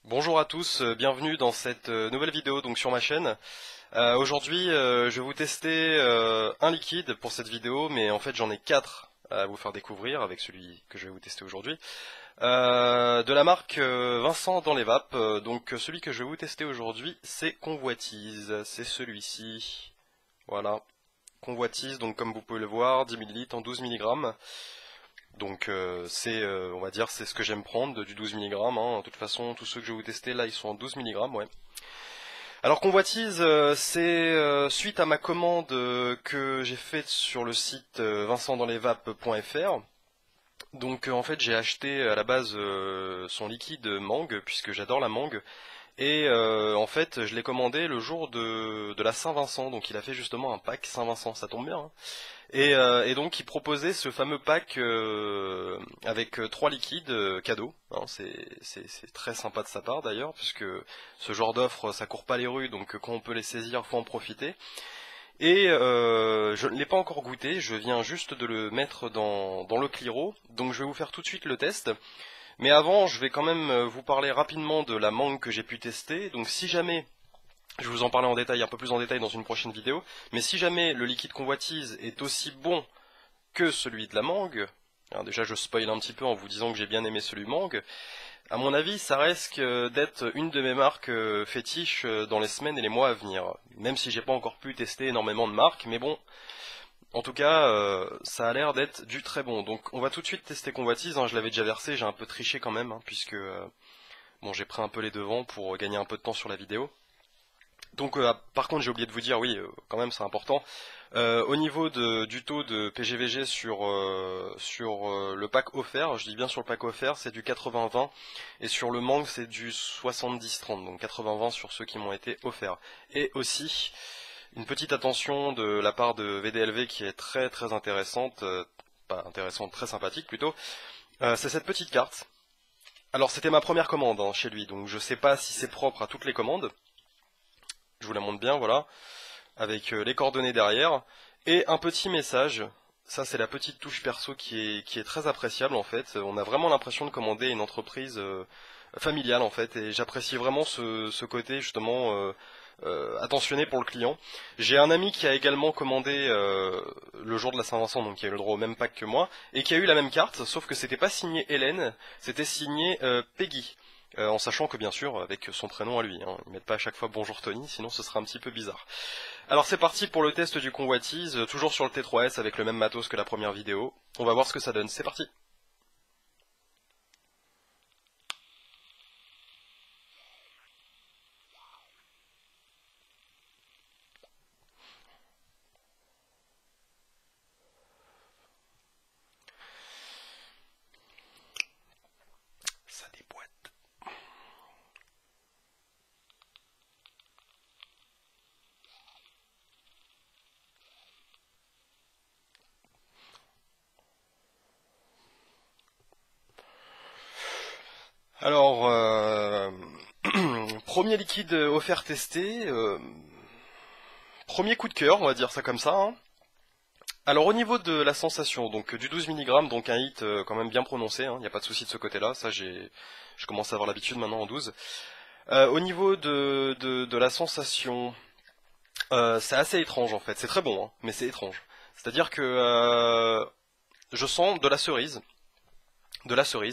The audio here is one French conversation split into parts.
Bonjour à tous, bienvenue dans cette nouvelle vidéo donc sur ma chaîne. Aujourd'hui je vais vous tester un liquide pour cette vidéo, mais en fait j'en ai 4 à vous faire découvrir avec celui que je vais vous tester aujourd'hui. De la marque Vincent dans les vapes, donc celui que je vais vous tester aujourd'hui c'est Convoitise, c'est celui-ci. Voilà, Convoitise, donc comme vous pouvez le voir, 10 ml en 12 mg. Donc on va dire, c'est ce que j'aime prendre, du 12 mg. De toute façon, tous ceux que je vais vous tester là, ils sont en 12 mg, ouais. Alors Convoitise, c'est suite à ma commande que j'ai faite sur le site vincentdanslesvapes.fr. Donc en fait, j'ai acheté à la base son liquide mangue, puisque j'adore la mangue. Et en fait, je l'ai commandé le jour de la Saint-Vincent, donc il a fait justement un pack Saint-Vincent, ça tombe bien, hein. Et donc il proposait ce fameux pack avec 3 liquides cadeaux, hein. C'est très sympa de sa part d'ailleurs, puisque ce genre d'offre ça court pas les rues, donc quand on peut les saisir, faut en profiter. Et je ne l'ai pas encore goûté, je viens juste de le mettre dans le Cliro, donc je vais vous faire tout de suite le test. Mais avant, je vais quand même vous parler rapidement de la mangue que j'ai pu tester. Donc si jamais, je vais vous en parler en détail, un peu plus en détail dans une prochaine vidéo, mais si jamais le liquide Convoitise est aussi bon que celui de la mangue, alors déjà je spoil un petit peu en vous disant que j'ai bien aimé celui mangue, à mon avis ça risque d'être une de mes marques fétiches dans les semaines et les mois à venir. Même si j'ai pas encore pu tester énormément de marques, mais bon, en tout cas ça a l'air d'être du très bon. Donc on va tout de suite tester Convoitise, hein. Je l'avais déjà versé, j'ai un peu triché quand même, hein, puisque bon, j'ai pris un peu les devants pour gagner un peu de temps sur la vidéo. Donc par contre j'ai oublié de vous dire, oui, quand même c'est important. Au niveau du taux de PGVG sur le pack offert, je dis bien sur le pack offert, c'est du 80-20, et sur le mangue c'est du 70-30, donc 80-20 sur ceux qui m'ont été offerts. Et aussi, une petite attention de la part de VDLV qui est très très intéressante, pas intéressante, très sympathique plutôt, c'est cette petite carte. Alors c'était ma première commande, hein, chez lui, donc je sais pas si c'est propre à toutes les commandes. Je vous la montre bien, voilà, avec les coordonnées derrière, et un petit message. Ça c'est la petite touche perso qui est très appréciable en fait. On a vraiment l'impression de commander une entreprise familiale en fait, et j'apprécie vraiment ce côté justement attentionné pour le client. J'ai un ami qui a également commandé le jour de la Saint-Vincent, donc qui a eu le droit au même pack que moi, et qui a eu la même carte, sauf que c'était pas signé Hélène, c'était signé Peggy. En sachant que bien sûr, avec son prénom à lui, hein, ils mettent pas à chaque fois bonjour Tony, sinon ce serait un petit peu bizarre. Alors c'est parti pour le test du Convoitise, toujours sur le T3S avec le même matos que la première vidéo. On va voir ce que ça donne, c'est parti. Ça déboîte. Alors, premier liquide offert testé, premier coup de cœur, on va dire ça comme ça, hein. Alors au niveau de la sensation, donc du 12 mg, donc un hit quand même bien prononcé, il n'y a pas de souci de ce côté-là, ça je commence à avoir l'habitude maintenant en 12. Au niveau de la sensation, c'est assez étrange en fait, c'est très bon, hein, mais c'est étrange. C'est-à-dire que je sens de la cerise,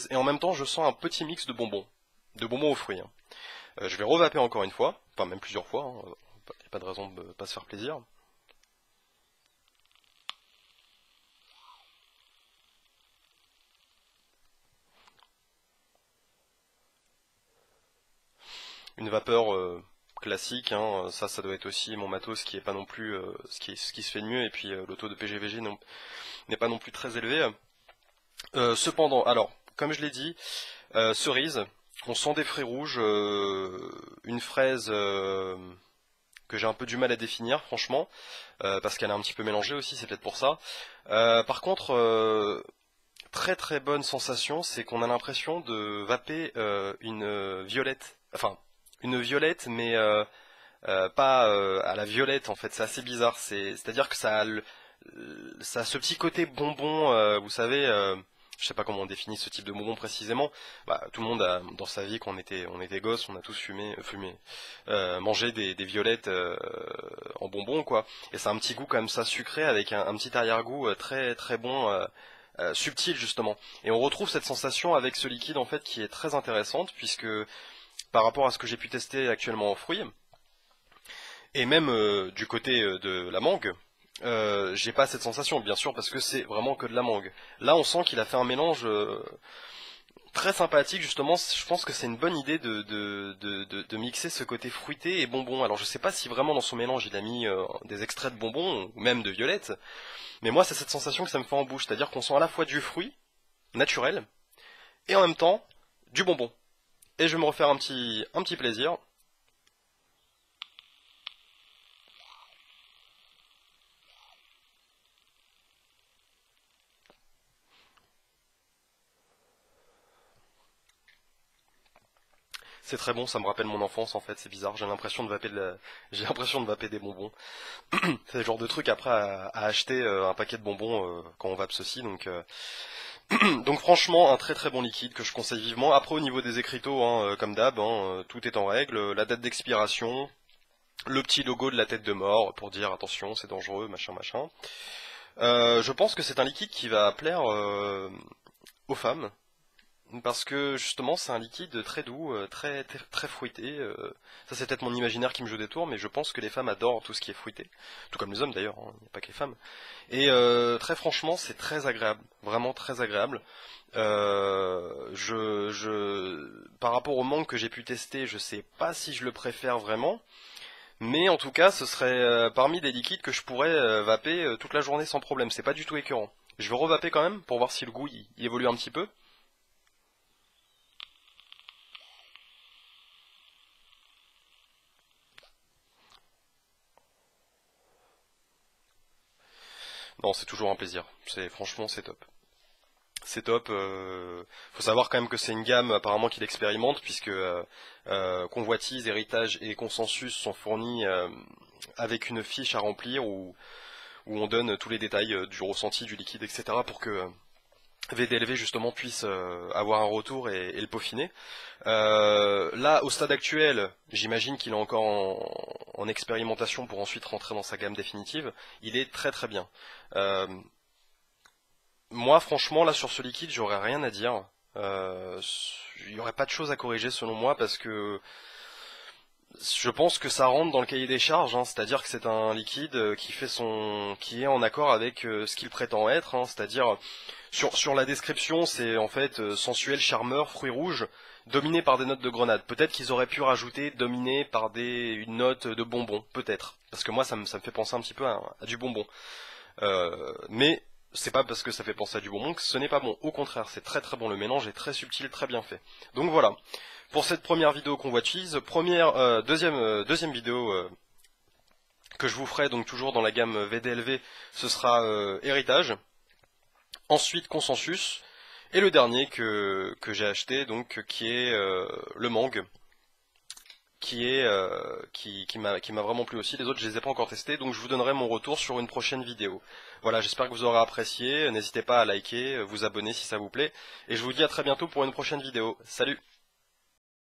et en même temps je sens un petit mix de bonbons aux fruits, hein. Je vais revaper encore une fois, enfin même plusieurs fois, hein, y a pas de raison de pas se faire plaisir. Une vapeur classique, hein, ça doit être aussi mon matos qui est pas non plus ce qui se fait de mieux, et puis le taux de PGVG n'est pas non plus très élevé. Cependant, alors, comme je l'ai dit, cerise, on sent des fruits rouges, une fraise que j'ai un peu du mal à définir, franchement, parce qu'elle est un petit peu mélangée aussi, c'est peut-être pour ça. Par contre, très très bonne sensation, c'est qu'on a l'impression de vaper une violette, enfin, une violette, mais pas à la violette en fait, c'est assez bizarre, c'est-à-dire que ça a ce petit côté bonbon, vous savez, je sais pas comment on définit ce type de bonbon précisément. Bah, tout le monde a, dans sa vie, quand on était gosse, on a tous mangé des violettes en bonbons, quoi. Et c'est un petit goût comme ça sucré avec un petit arrière-goût très très bon, subtil justement. Et on retrouve cette sensation avec ce liquide en fait qui est très intéressante puisque par rapport à ce que j'ai pu tester actuellement en fruits, et même du côté de la mangue, j'ai pas cette sensation, bien sûr, parce que c'est vraiment que de la mangue. Là, on sent qu'il a fait un mélange très sympathique, justement. Je pense que c'est une bonne idée de mixer ce côté fruité et bonbon. Alors, je sais pas si vraiment dans son mélange il a mis des extraits de bonbons ou même de violettes, mais moi, c'est cette sensation que ça me fait en bouche, c'est-à-dire qu'on sent à la fois du fruit naturel et en même temps du bonbon. Et je vais me refaire un petit plaisir. C'est très bon, ça me rappelle mon enfance en fait, c'est bizarre, j'ai l'impression de vaper des bonbons. C'est le genre de truc après à acheter un paquet de bonbons quand on vape ceci, donc donc franchement un très très bon liquide que je conseille vivement. Après au niveau des écriteaux, hein, comme d'hab, hein, tout est en règle, la date d'expiration, le petit logo de la tête de mort pour dire attention c'est dangereux, machin machin. Je pense que c'est un liquide qui va plaire aux femmes. Parce que justement c'est un liquide très doux, très fruité. Ça c'est peut-être mon imaginaire qui me joue des tours, mais je pense que les femmes adorent tout ce qui est fruité. Tout comme les hommes d'ailleurs, hein, il n'y a pas que les femmes. Et très franchement c'est très agréable, vraiment très agréable. Par rapport au mangue que j'ai pu tester, je sais pas si je le préfère vraiment. Mais en tout cas ce serait parmi des liquides que je pourrais vaper toute la journée sans problème. C'est pas du tout écœurant. Je vais revaper quand même pour voir si le goût il évolue un petit peu. Non, c'est toujours un plaisir. Franchement, c'est top. C'est top. Faut savoir quand même que c'est une gamme apparemment qu'il expérimente puisque Convoitise, Héritage et Consensus sont fournis avec une fiche à remplir où on donne tous les détails du ressenti du liquide, etc. pour que VDLV justement puisse avoir un retour et le peaufiner. Là, au stade actuel, j'imagine qu'il est encore en expérimentation pour ensuite rentrer dans sa gamme définitive. Il est très très bien. Euh, Moi, franchement, là sur ce liquide, j'aurais rien à dire. Il n'y aurait pas de choses à corriger selon moi parce que je pense que ça rentre dans le cahier des charges, hein, c'est-à-dire que c'est un liquide qui est en accord avec ce qu'il prétend être, hein, c'est-à-dire sur la description, c'est en fait sensuel, charmeur, fruits rouges, dominé par des notes de grenade. Peut-être qu'ils auraient pu rajouter dominé par une note de bonbon, peut-être, parce que moi ça me fait penser un petit peu à du bonbon. Mais c'est pas parce que ça fait penser à du bonbon que ce n'est pas bon. Au contraire, c'est très très bon. Le mélange est très subtil, très bien fait. Donc voilà. Pour cette première vidéo convoitise, deuxième vidéo que je vous ferai donc toujours dans la gamme VDLV, ce sera Héritage. Ensuite Consensus. Et le dernier que j'ai acheté, donc qui est le Mangue, qui m'a vraiment plu aussi. Les autres je les ai pas encore testés, donc je vous donnerai mon retour sur une prochaine vidéo. Voilà, j'espère que vous aurez apprécié, n'hésitez pas à liker, vous abonner si ça vous plaît, et je vous dis à très bientôt pour une prochaine vidéo. Salut!